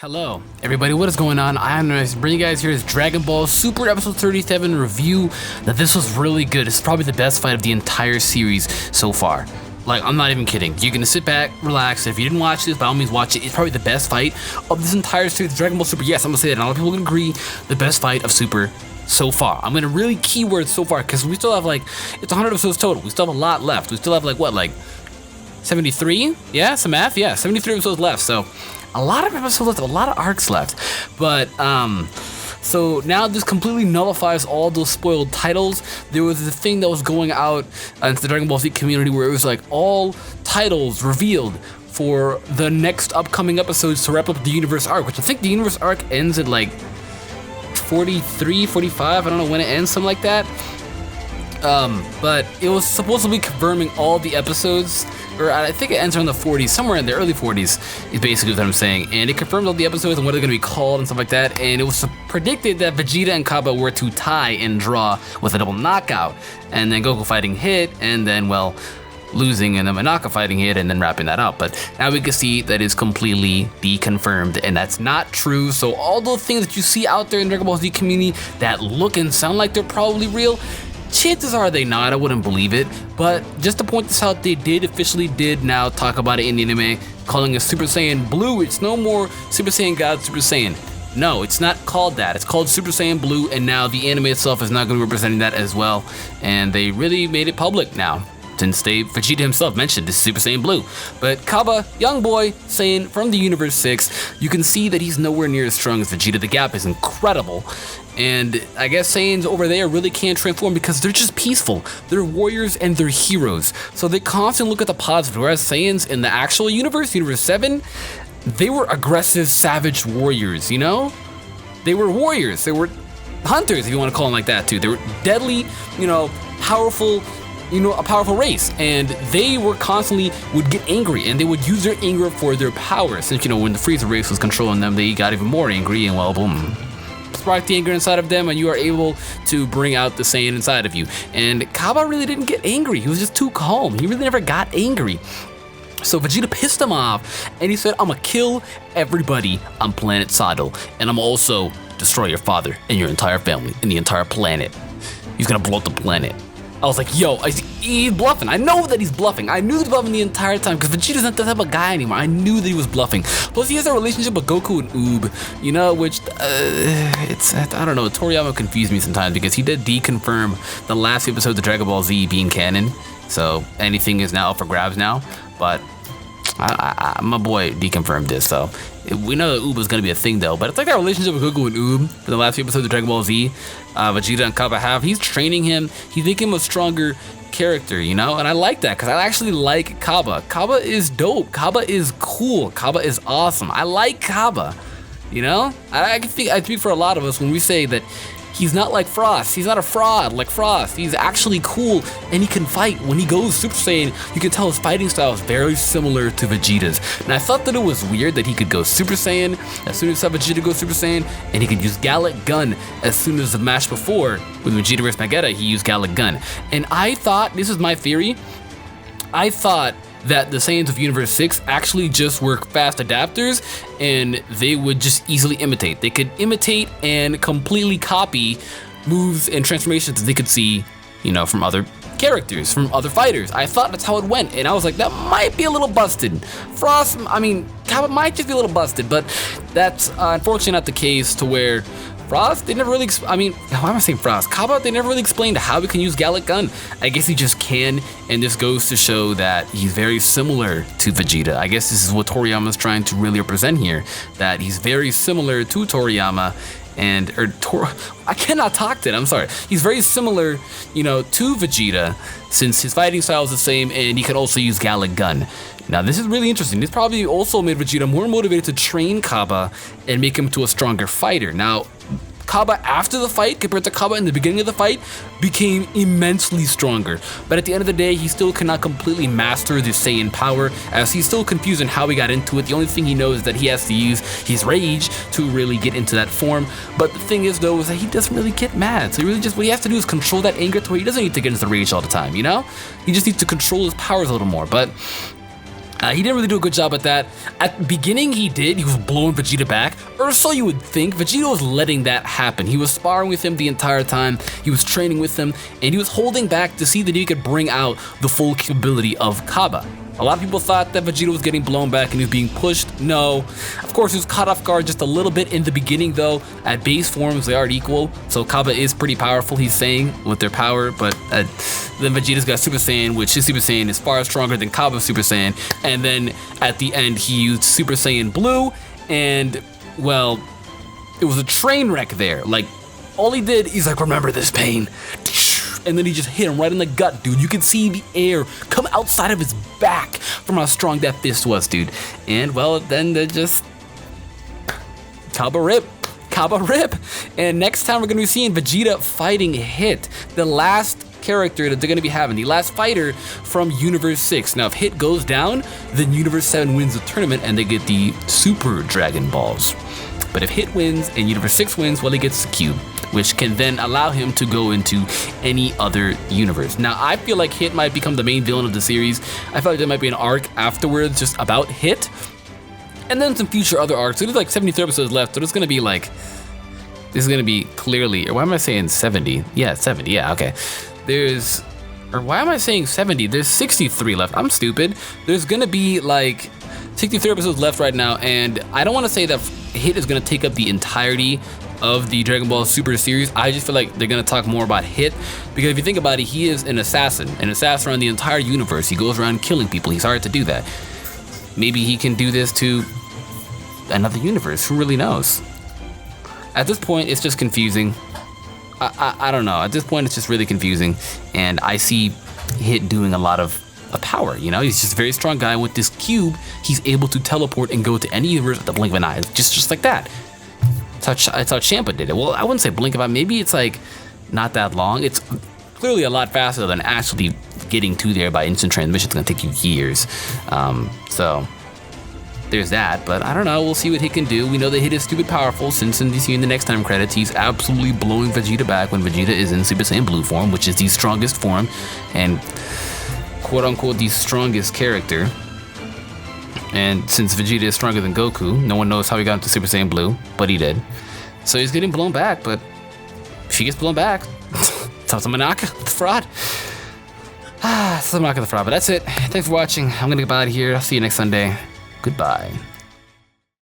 Hello, everybody. What is going on? I'm going to bring you guys here is Dragon Ball Super Episode 37 review. That this was really good. It's probably the best fight of the entire series so far. Like, I'm not even kidding. You're going to sit back, relax. If you didn't watch this, by all means, watch it. It's probably the best fight of this entire series. Dragon Ball Super. Yes, I'm going to say that. And a lot of people can agree. The best fight of Super so far. I'm going to really keyword so far because we still have it's 100 episodes total. We still have a lot left. We still have 73? Yeah, some math? Yeah, 73 episodes left. So a lot of episodes left, a lot of arcs left. But, so now this completely nullifies all those spoiled titles. There was a thing that was going out into the Dragon Ball Z community where it was all titles revealed for the next upcoming episodes to wrap up the Universe arc, which I think the Universe arc ends at 43, 45, I don't know when it ends, something like that. But it was supposed to be confirming all the episodes, or I think it ends around the 40s, somewhere in the early 40s is basically what I'm saying. And it confirms all the episodes and what they're going to be called and stuff like that. And it was predicted that Vegeta and Cabba were to tie and draw with a double knockout. And then Goku fighting Hit, and then, losing and then Manaka fighting Hit, and then wrapping that up. But now we can see that is completely deconfirmed, and that's not true. So all those things that you see out there in the Dragon Ball Z community that look and sound like they're probably real, chances are they not. I wouldn't believe it. But just to point this out, they officially did now talk about it in the anime, calling it Super Saiyan Blue. It's no more Super Saiyan God Super Saiyan. No, it's not called that. It's called Super Saiyan Blue, and now the anime itself is not going to be representing that as well. And they really made it public now, since Vegeta himself mentioned this Super Saiyan Blue. But Cabba, young boy, Saiyan from the Universe 6, you can see that he's nowhere near as strong as Vegeta. The gap is incredible. And I guess Saiyans over there really can't transform because they're just peaceful. They're warriors and they're heroes. So they constantly look at the positive. Whereas Saiyans in the actual universe, Universe 7, they were aggressive, savage warriors, you know? They were warriors. They were hunters, if you want to call them like that too. They were deadly, powerful, a powerful race, and they were constantly would get angry, and they would use their anger for their power. Since when the Frieza race was controlling them, they got even more angry, and boom, spark the anger inside of them, and you are able to bring out the Saiyan inside of you. And Cabba really didn't get angry. He was just too calm. He really never got angry. So Vegeta pissed him off, and he said, "I'm gonna kill everybody on planet Sado, and I'm also destroy your father and your entire family and the entire planet. He's gonna blow up the planet." I was like, yo, he's bluffing. I know that he's bluffing. I knew he was bluffing the entire time because Vegeta's not that type of guy anymore. I knew that he was bluffing. Plus, he has a relationship with Goku and Oob, which, I don't know, Toriyama confused me sometimes because he did deconfirm the last episode of Dragon Ball Z being canon. So anything is now up for grabs now. But my boy deconfirmed this, so we know that Oob was going to be a thing though. But it's like that relationship with Goku and Oob for the last few episodes of Dragon Ball Z, Vegeta and Cabba have. He's training him. He's making him a stronger character, and I like that because I actually like Cabba. Cabba is dope. Cabba is cool. Cabba is awesome. I like Cabba. I speak for a lot of us when we say that he's not like Frost. He's not a fraud like Frost. He's actually cool, and he can fight. When he goes Super Saiyan, you can tell his fighting style is very similar to Vegeta's. And I thought that it was weird that he could go Super Saiyan as soon as Vegeta goes Super Saiyan, and he could use Gallic Gun as soon as the match before with Vegeta vs. Vegeta, he used Gallic Gun. And I thought, this is my theory, I thought that the Saiyans of Universe 6 actually just were fast adapters, and they would just easily imitate. They could imitate and completely copy moves and transformations that they could see, from other characters, from other fighters. I thought that's how it went, and I was like, that might be a little busted. Cabba might just be a little busted, but that's unfortunately not the case to where Frost, they never really, why am I saying Frost? Cabba, they never really explained how he can use Gallic Gun. I guess he just can, and this goes to show that he's very similar to Vegeta. I guess this is what Toriyama's trying to really represent here, that he's very similar to Toriyama, I cannot talk to it, I'm sorry. He's very similar, to Vegeta, since his fighting style is the same, and he can also use Gallic Gun. Now, this is really interesting. This probably also made Vegeta more motivated to train Cabba and make him to a stronger fighter. Now, Cabba after the fight, compared to Cabba in the beginning of the fight, became immensely stronger. But at the end of the day, he still cannot completely master the Saiyan power, as he's still confused on how he got into it. The only thing he knows is that he has to use his rage to really get into that form. But the thing is, though, is that he doesn't really get mad. So what he has to do is control that anger to where he doesn't need to get into the rage all the time, He just needs to control his powers a little more. But He didn't really do a good job at that. At the beginning, he did. He was blowing Vegeta back, or so you would think. Vegeta was letting that happen. He was sparring with him the entire time. He was training with him, and he was holding back to see that he could bring out the full capability of Cabba. A lot of people thought that Vegeta was getting blown back and he was being pushed. No. Of course, he was caught off guard just a little bit in the beginning, though. At base forms, they aren't equal, so Cabba is pretty powerful, he's saying, with their power, but then Vegeta's got Super Saiyan, which his Super Saiyan is far stronger than Cabba's Super Saiyan, and then at the end, he used Super Saiyan Blue, and, well, it was a train wreck there. Like, all he did, he's like, remember this pain. And then he just hit him right in the gut, dude. You could see the air come outside of his back from how strong that fist was, dude. And, well, then they just... Cabba rip. And next time we're going to be seeing Vegeta fighting Hit, the last character that they're going to be having, the last fighter from Universe 6. Now, if Hit goes down, then Universe 7 wins the tournament and they get the Super Dragon Balls. But if Hit wins and Universe 6 wins, well, he gets the cube, which can then allow him to go into any other universe. Now, I feel like Hit might become the main villain of the series. I feel like there might be an arc afterwards just about Hit, and then some future other arcs. So there's like 73 episodes left, so it's gonna be like, this is gonna be clearly, or why am I saying 70? Yeah, 70, yeah, okay. Why am I saying 70? There's 63 left, I'm stupid. There's gonna be like 63 episodes left right now, and I don't wanna say that Hit is gonna take up the entirety of the Dragon Ball Super series. I just feel like they're gonna talk more about Hit, because if you think about it, he is an assassin around the entire universe. He goes around killing people. He's hard to do that. Maybe he can do this to another universe. Who really knows? At this point, it's just confusing. I don't know. At this point, it's just really confusing, and I see Hit doing a lot of power. You know, he's just a very strong guy. With this cube, he's able to teleport and go to any universe at the blink of an eye, just like that. That's how Champa did it. Well, I wouldn't say blink of an eye. Maybe it's like not that long. It's clearly a lot faster than actually getting to there by instant transmission. It's gonna take you years. So there's that. But I don't know. We'll see what Hit can do. We know that Hit is stupid powerful, since in the next time credits, he's absolutely blowing Vegeta back when Vegeta is in Super Saiyan Blue form, which is the strongest form and quote unquote the strongest character. And since Vegeta is stronger than Goku, no one knows how he got into Super Saiyan Blue, but he did. So he's getting blown back, but if he gets blown back, Tatsumaka the fraud. Tatsumaka the fraud, but that's it. Thanks for watching. I'm gonna get out of here. I'll see you next Sunday. Goodbye.